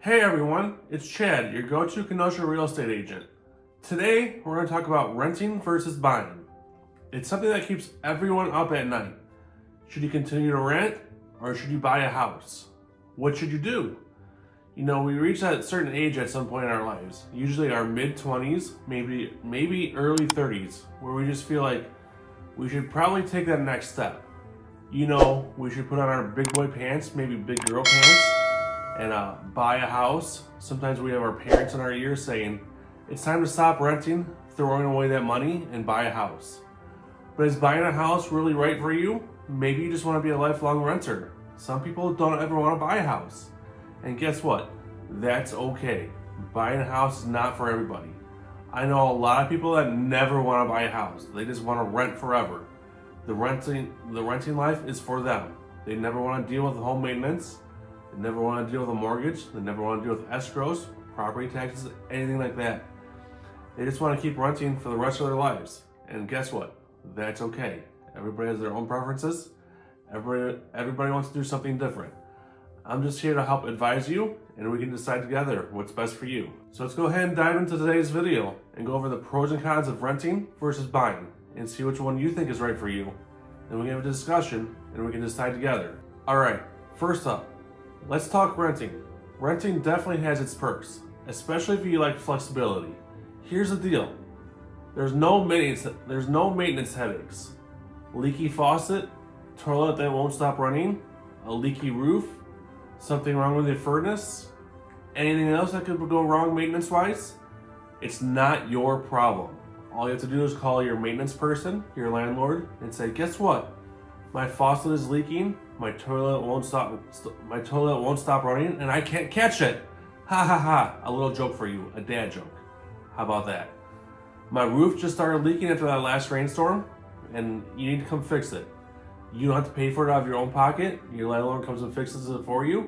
Hey everyone, it's Chad, your go-to Kenosha Real Estate Agent. Today, we're going to talk about renting versus buying. It's something that keeps everyone up at night. Should you continue to rent or should you buy a house? What should you do? We reach that certain age at some point in our lives, usually our mid-20s, maybe early 30s, where we just feel like we should probably take that next step. We should put on our big boy pants, maybe big girl pants, and buy a house. Sometimes we have our parents in our ears saying, it's time to stop renting, throwing away that money, and buy a house. But is buying a house really right for you? Maybe you just want to be a lifelong renter. Some people don't ever want to buy a house. And guess what? That's okay. Buying a house is not for everybody. I know a lot of people that never want to buy a house. They just want to rent forever. The renting life is for them. They never want to deal with home maintenance. They never want to deal with a mortgage. They never want to deal with escrows, property taxes, anything like that. They just want to keep renting for the rest of their lives. And guess what? That's okay. Everybody has their own preferences. Everybody wants to do something different. I'm just here to help advise you, and we can decide together what's best for you. So let's go ahead and dive into today's video and go over the pros and cons of renting versus buying and see which one you think is right for you. Then we can have a discussion and we can decide together. All right, first up, let's talk renting. Renting definitely has its perks, especially if you like flexibility. Here's the deal. There's no maintenance headaches. Leaky faucet, toilet that won't stop running, a leaky roof, something wrong with your furnace, anything else that could go wrong maintenance-wise, it's not your problem. All you have to do is call your maintenance person, your landlord, and say, guess what? My faucet is leaking, my toilet won't stop running, and I can't catch it. Ha ha ha, a little joke for you, a dad joke. How about that? My roof just started leaking after that last rainstorm, and you need to come fix it. You don't have to pay for it out of your own pocket. Your landlord comes and fixes it for you,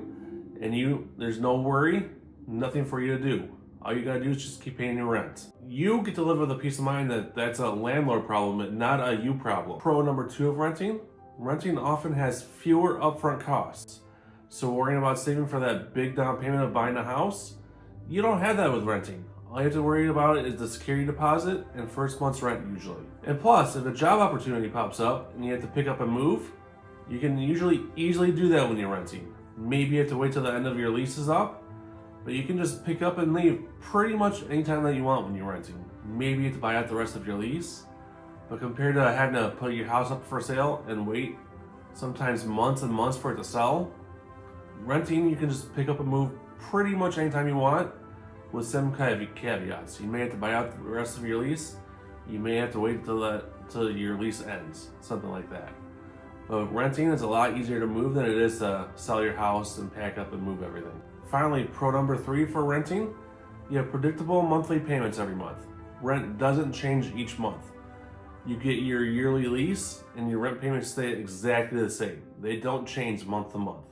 and there's no worry, nothing for you to do. All you gotta do is just keep paying your rent. You get to live with a peace of mind that that's a landlord problem, not a you problem. Pro number 2 of renting often has fewer upfront costs. So worrying about saving for that big down payment of buying a house, you don't have that with renting. All you have to worry about is the security deposit and first month's rent usually. And plus, if a job opportunity pops up and you have to pick up and move, you can usually easily do that when you're renting. Maybe you have to wait till the end of your lease is up, but you can just pick up and leave pretty much anytime that you want when you're renting. Maybe you have to buy out the rest of your lease, but compared to having to put your house up for sale and wait sometimes months and months for it to sell, renting you can just pick up and move pretty much anytime you want with some kind of caveats. You may have to buy out the rest of your lease. You may have to wait till your lease ends, something like that. But renting is a lot easier to move than it is to sell your house and pack up and move everything. Finally, pro number 3 for renting, you have predictable monthly payments every month. Rent doesn't change each month. You get your yearly lease and your rent payments stay exactly the same. They don't change month to month.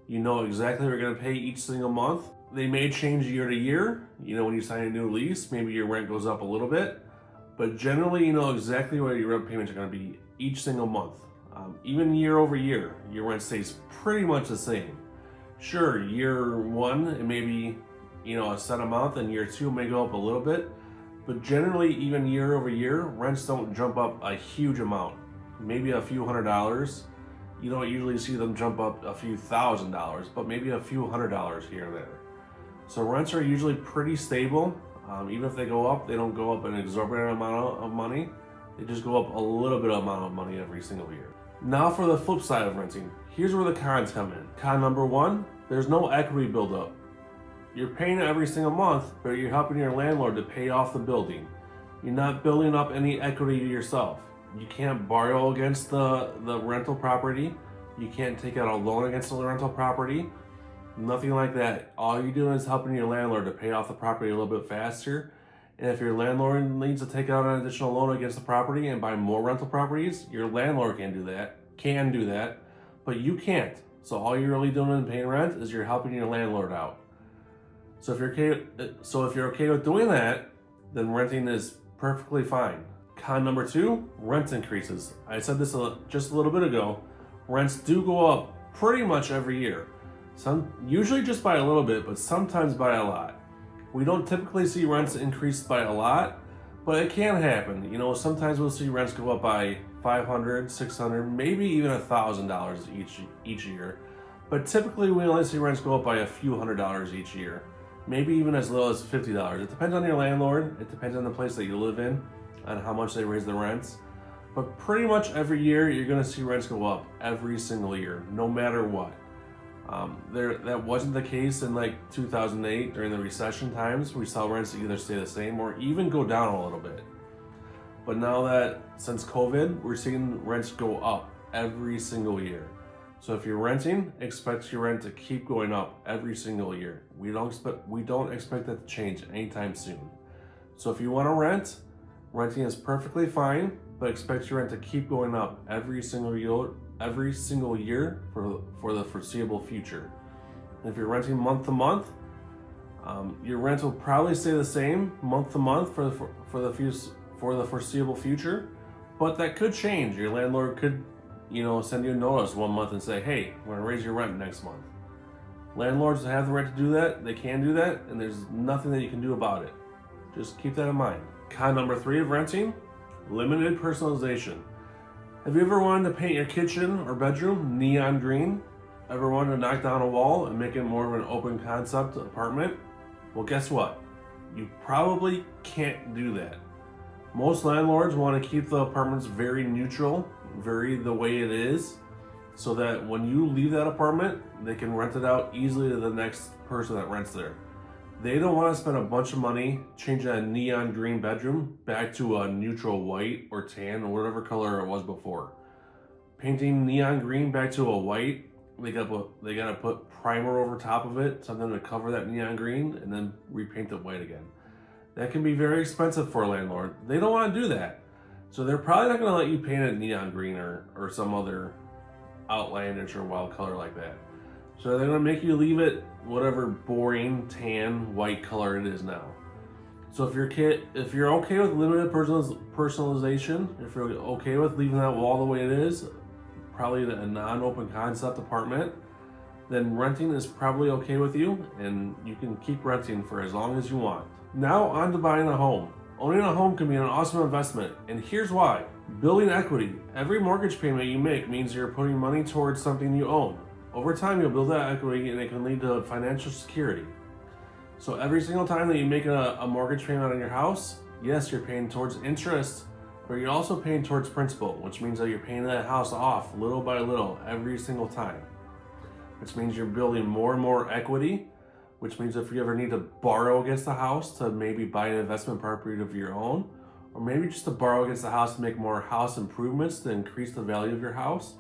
You know exactly what you're gonna pay each single month. They may change year to year. When you sign a new lease, maybe your rent goes up a little bit, but generally you know exactly what your rent payments are gonna be each single month. Even year over year, your rent stays pretty much the same. Sure, year 1, it may be, a set amount, and year 2 may go up a little bit, but generally, even year over year, rents don't jump up a huge amount. Maybe a few $100s. You don't usually see them jump up a few $1,000s, but maybe a few $100s here and there. So rents are usually pretty stable. Even if they go up, they don't go up an exorbitant amount of money. They just go up a little bit amount of money every single year. Now for the flip side of renting. Here's where the cons come in. Con number 1, there's no equity buildup. You're paying it every single month, but you're helping your landlord to pay off the building. You're not building up any equity yourself. You can't borrow against the rental property. You can't take out a loan against the rental property. Nothing like that. All you're doing is helping your landlord to pay off the property a little bit faster. And if your landlord needs to take out an additional loan against the property and buy more rental properties, your landlord can do that, but you can't. So all you're really doing in paying rent is you're helping your landlord out. So if you're okay with doing that, then renting is perfectly fine. Con number 2, rent increases. I said this just a little bit ago. Rents do go up pretty much every year. Usually just by a little bit, but sometimes by a lot. We don't typically see rents increase by a lot, but it can happen. Sometimes we'll see rents go up by $500, $600, maybe even $1,000 each year. But typically we only see rents go up by a few $100s each year, maybe even as little as $50. It depends on your landlord. It depends on the place that you live in, on how much they raise the rents. But pretty much every year you're going to see rents go up every single year, no matter what. That wasn't the case in like 2008 during the recession times. We saw rents either stay the same or even go down a little bit. But now that since COVID, we're seeing rents go up every single year. So if you're renting, expect your rent to keep going up every single year. We don't expect that to change anytime soon. So if you want to rent, renting is perfectly fine, but expect your rent to keep going up every single year for the foreseeable future. If you're renting month to month, your rent will probably stay the same month to month for the foreseeable future, but that could change. Your landlord could, send you a notice one month and say, hey, we're gonna raise your rent next month. Landlords have the right to do that. They can do that, and there's nothing that you can do about it. Just keep that in mind. Con number 3 of renting, limited personalization. Have you ever wanted to paint your kitchen or bedroom neon green? Ever wanted to knock down a wall and make it more of an open concept apartment? Well, guess what? You probably can't do that. Most landlords want to keep the apartments very neutral, very the way it is, so that when you leave that apartment, they can rent it out easily to the next person that rents there. They don't want to spend a bunch of money changing a neon green bedroom back to a neutral white or tan or whatever color it was before. Painting neon green back to a white, they gotta put primer over top of it, something to cover that neon green, and then repaint it white again. That can be very expensive for a landlord. They don't want to do that. So they're probably not going to let you paint it neon green or some other outlandish or wild color like that. So they're going to make you leave it whatever boring tan white color it is now. So if you're okay with limited personalization, if you're okay with leaving that wall the way it is, probably a non-open concept apartment, then renting is probably okay with you, and you can keep renting for as long as you want. Now on to buying a home. Owning a home can be an awesome investment, and here's why. Building equity. Every mortgage payment you make means you're putting money towards something you own. Over time, you'll build that equity, and it can lead to financial security. So every single time that you make a mortgage payment on your house, yes, you're paying towards interest, but you're also paying towards principal, which means that you're paying that house off little by little every single time. Which means you're building more and more equity, which means if you ever need to borrow against the house to maybe buy an investment property of your own, or maybe just to borrow against the house to make more house improvements to increase the value of your house,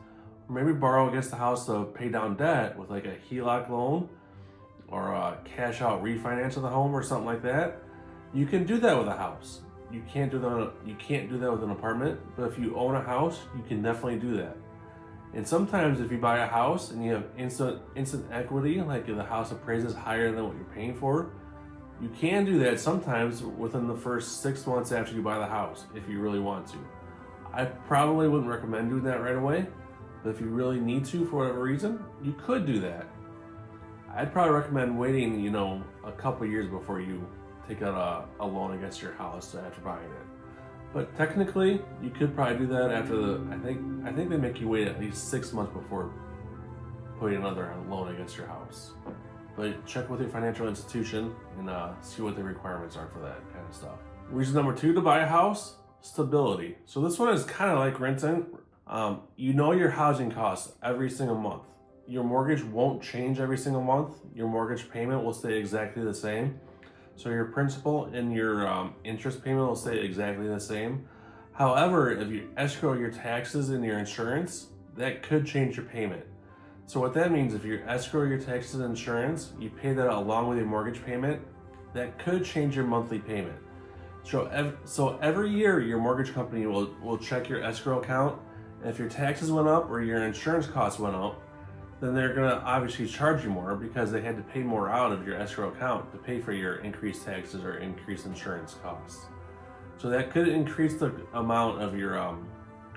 or maybe borrow against the house to pay down debt with like a HELOC loan or a cash out refinance of the home or something like that, you can do that with a house. You can't do that with an apartment, but if you own a house, you can definitely do that. And sometimes if you buy a house and you have instant equity, like if the house appraises higher than what you're paying for, you can do that sometimes within the first 6 months after you buy the house, if you really want to. I probably wouldn't recommend doing that right away, but if you really need to for whatever reason, you could do that. I'd probably recommend waiting, a couple years before you take out a loan against your house after buying it. But technically, you could probably do that after I think they make you wait at least 6 months before putting another loan against your house. But check with your financial institution and see what the requirements are for that kind of stuff. Reason number 2 to buy a house, stability. So this one is kind of like renting. You know your housing costs every single month. Your mortgage won't change every single month. Your mortgage payment will stay exactly the same. So your principal and your interest payment will stay exactly the same. However, if you escrow your taxes and your insurance, that could change your payment. So what that means, if you escrow your taxes and insurance, you pay that along with your mortgage payment, that could change your monthly payment. So every year, your mortgage company will check your escrow account, and if your taxes went up or your insurance costs went up, then they're going to obviously charge you more because they had to pay more out of your escrow account to pay for your increased taxes or increased insurance costs. So that could increase the amount of your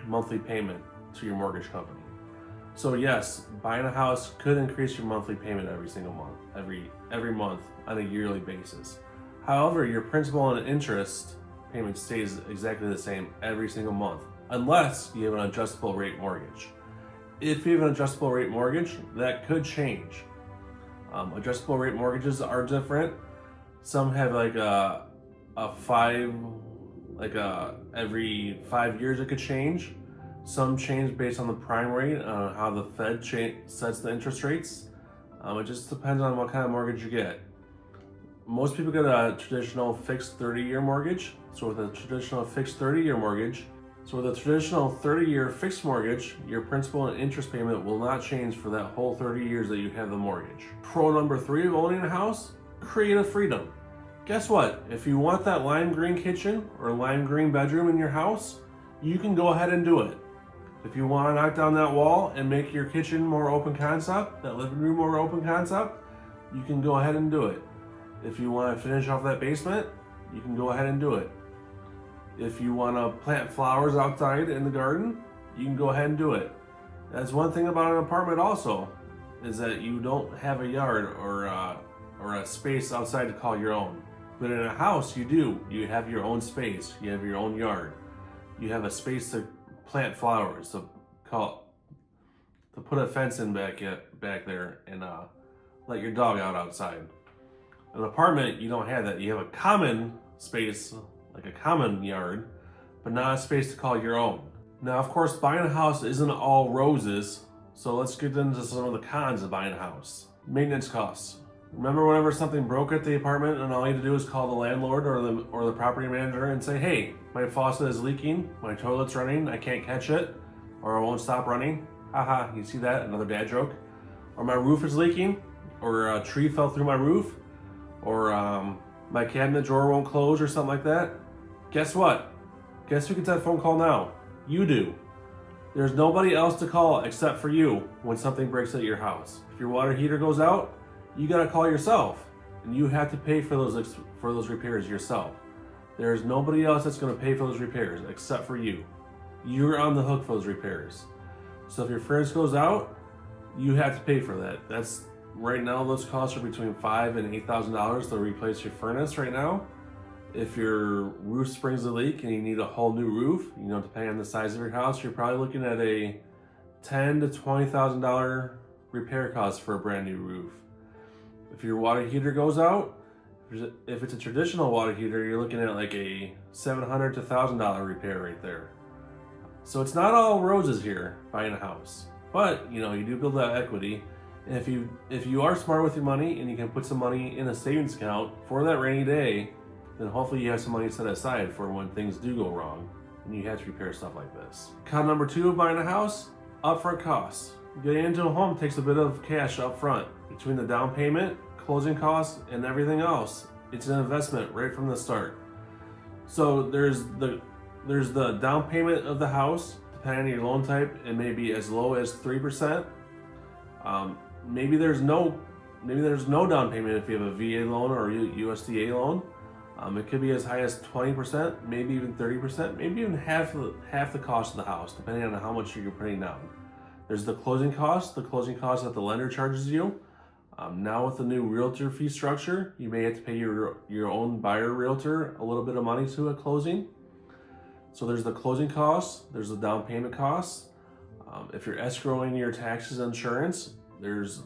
monthly payment to your mortgage company. So yes, buying a house could increase your monthly payment every single month, every month on a yearly basis. However, your principal and interest payment stays exactly the same every single month, unless you have an adjustable rate mortgage. If you have an adjustable rate mortgage, that could change. Adjustable rate mortgages are different. Some have like every 5 years it could change. Some change based on the prime rate, how the Fed sets the interest rates. It just depends on what kind of mortgage you get. Most people get a traditional fixed 30-year mortgage. So with a traditional fixed 30-year fixed mortgage, your principal and interest payment will not change for that whole 30 years that you have the mortgage. Pro number 3 of owning a house, creative freedom. Guess what? If you want that lime green kitchen or lime green bedroom in your house, you can go ahead and do it. If you want to knock down that wall and make your kitchen more open concept, that living room more open concept, you can go ahead and do it. If you want to finish off that basement, you can go ahead and do it. If you want to plant flowers outside in the garden, you can go ahead and do it. That's one thing about an apartment also, is that you don't have a yard or a space outside to call your own. But in a house, you do. You have your own space. You have your own yard. You have a space to plant flowers, to put a fence in back there and let your dog out outside. An apartment, you don't have that. You have a common space, like a common yard, but not a space to call your own. Now, of course, buying a house isn't all roses, so let's get into some of the cons of buying a house. Maintenance costs. Remember whenever something broke at the apartment and all you had to do is call the landlord or the property manager and say, hey, my faucet is leaking, my toilet's running, I can't catch it, or it won't stop running. Haha, you see that? Another dad joke. Or my roof is leaking, or a tree fell through my roof, or my cabinet drawer won't close or something like that. Guess what? Guess who gets that phone call now? You do. There's nobody else to call except for you when something breaks at your house. If your water heater goes out, you gotta call yourself, and you have to pay for those repairs yourself. There's nobody else that's gonna pay for those repairs except for you. You're on the hook for those repairs. So if your furnace goes out, you have to pay for that. That's right now, those costs are between $5,000 and $8,000 to replace your furnace right now. If your roof springs a leak and you need a whole new roof, depending on the size of your house, you're probably looking at a $10,000 to $20,000 repair cost for a brand new roof. If your water heater goes out, if it's a traditional water heater, you're looking at like a $700 to $1,000 repair right there. So it's not all roses here buying a house, but you do build that equity. And if you are smart with your money and you can put some money in a savings account for that rainy day, then hopefully you have some money set aside for when things do go wrong and you have to repair stuff like this. Con number 2 of buying a house, upfront costs. Getting into a home takes a bit of cash up front. Between the down payment, closing costs, and everything else, it's an investment right from the start. So there's the down payment of the house. Depending on your loan type, it may be as low as 3%. Maybe there's no down payment if you have a VA loan or a USDA loan. It could be as high as 20%, maybe even 30%, maybe even half the cost of the house, depending on how much you're putting down. There's the closing costs that the lender charges you. Now with the new realtor fee structure, you may have to pay your own buyer realtor a little bit of money to a closing. So there's the closing costs, there's the down payment costs. If you're escrowing your taxes and insurance, there's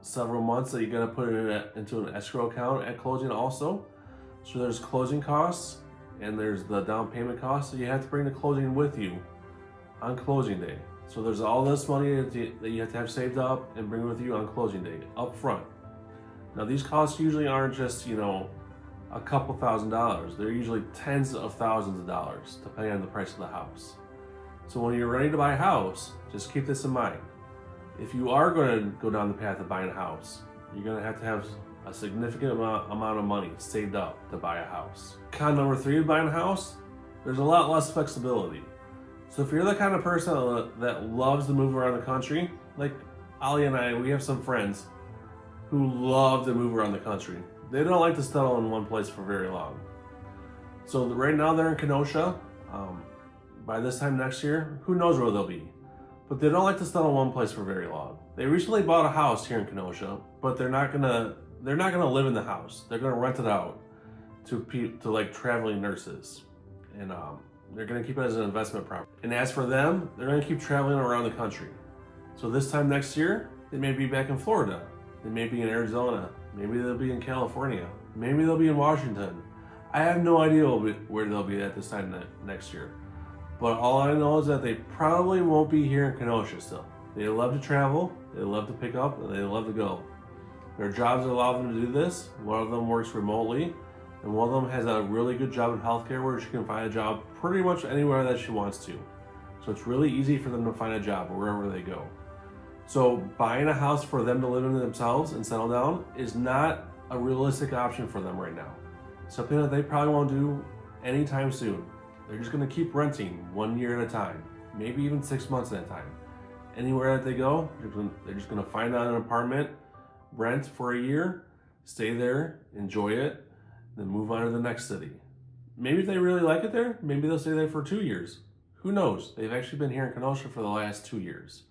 several months that you're gonna put it into an escrow account at closing also. So there's closing costs and there's the down payment costs that you have to bring to closing with you on closing day. So there's all this money that you have to have saved up and bring with you on closing day up front. Now these costs usually aren't just, a couple $1,000s. They're usually tens of thousands of dollars depending on the price of the house. So when you're ready to buy a house, just keep this in mind. If you are going to go down the path of buying a house, you're going to have a significant amount of money saved up to buy a house. Con number 3 of buying a house, there's a lot less flexibility. So if you're the kind of person that loves to move around the country, like Aalia and I, we have some friends who love to move around the country. They don't like to settle in one place for very long. So right now they're in Kenosha. By this time next year, who knows where they'll be. but they don't like to settle in one place for very long. They recently bought a house here in Kenosha, but they're not gonna live in the house. They're gonna rent it out to like traveling nurses, and they're gonna keep it as an investment property. And as for them, they're gonna keep traveling around the country. So this time next year, they may be back in Florida. They may be in Arizona. Maybe they'll be in California. Maybe they'll be in Washington. I have no idea where they'll be at this time next year. But all I know is that they probably won't be here in Kenosha still. They love to travel, they love to pick up, and they love to go. Their jobs allow them to do this. One of them works remotely, and one of them has a really good job in healthcare where she can find a job pretty much anywhere that she wants to. So it's really easy for them to find a job wherever they go. So buying a house for them to live in themselves and settle down is not a realistic option for them right now. Something that they probably won't do anytime soon. They're just gonna keep renting 1 year at a time, maybe even 6 months at a time. Anywhere that they go, they're just gonna find out an apartment, rent for a year, stay there, enjoy it, then move on to the next city. Maybe if they really like it there, maybe they'll stay there for 2 years. Who knows? They've actually been here in Kenosha for the last 2 years.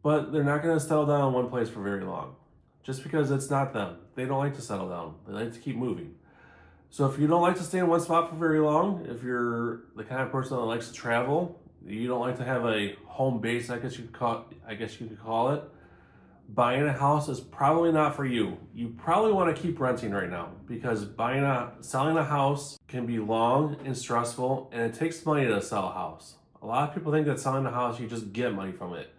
But they're not gonna settle down in one place for very long, just because it's not them. They don't like to settle down. They like to keep moving. So if you don't like to stay in one spot for very long, if you're the kind of person that likes to travel, you don't like to have a home base, I guess you could call it, buying a house is probably not for you. You probably want to keep renting right now, because selling a house can be long and stressful, and it takes money to sell a house. A lot of people think that selling a house, you just get money from it,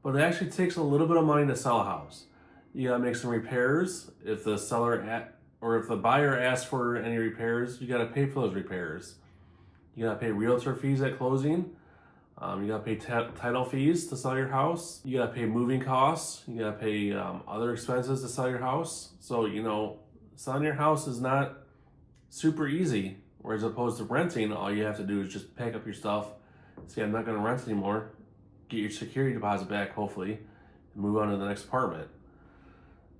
but it actually takes a little bit of money to sell a house. You gotta make some repairs. If the buyer asks for any repairs, you gotta pay for those repairs. You gotta pay realtor fees at closing. You gotta pay title fees to sell your house. You gotta pay moving costs. You gotta pay other expenses to sell your house. So, selling your house is not super easy. Whereas opposed to renting, all you have to do is just pack up your stuff, say, I'm not gonna rent anymore, get your security deposit back, hopefully, and move on to the next apartment.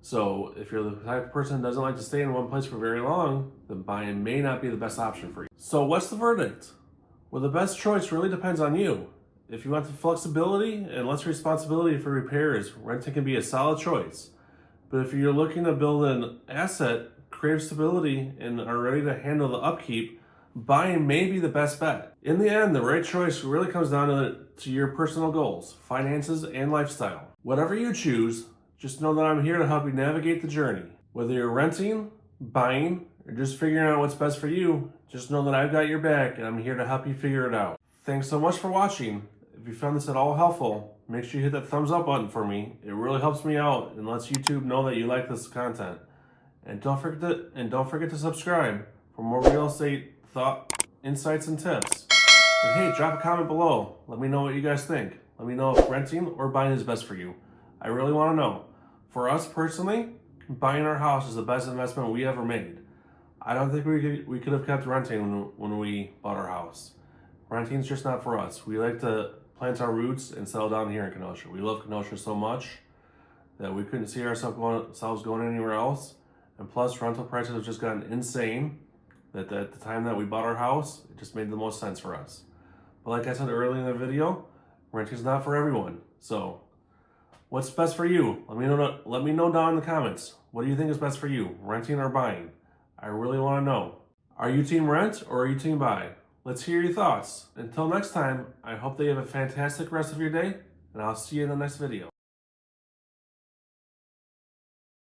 So if you're the type of person that doesn't like to stay in one place for very long, then buying may not be the best option for you. So what's the verdict? Well, the best choice really depends on you. If you want the flexibility and less responsibility for repairs, renting can be a solid choice. But if you're looking to build an asset, crave stability, and are ready to handle the upkeep, buying may be the best bet. In the end, the right choice really comes down to your personal goals, finances, and lifestyle. Whatever you choose, just know that I'm here to help you navigate the journey. Whether you're renting, buying, or just figuring out what's best for you, just know that I've got your back and I'm here to help you figure it out. Thanks so much for watching. If you found this at all helpful, make sure you hit that thumbs up button for me. It really helps me out and lets YouTube know that you like this content. And don't forget to subscribe for more real estate thought, insights, and tips. And hey, drop a comment below. Let me know what you guys think. Let me know if renting or buying is best for you. I really want to know. For us personally, buying our house is the best investment we ever made. I don't think we could have kept renting when we bought our house. Renting's just not for us. We like to plant our roots and settle down here in Kenosha. We love Kenosha so much that we couldn't see ourselves going anywhere else. And plus, rental prices have just gotten insane that at the time that we bought our house, it just made the most sense for us. But like I said earlier in the video, renting's not for everyone. So what's best for you? Let me know down in the comments. What do you think is best for you, renting or buying? I really want to know. Are you team rent or are you team buy? Let's hear your thoughts. Until next time, I hope that you have a fantastic rest of your day, and I'll see you in the next video.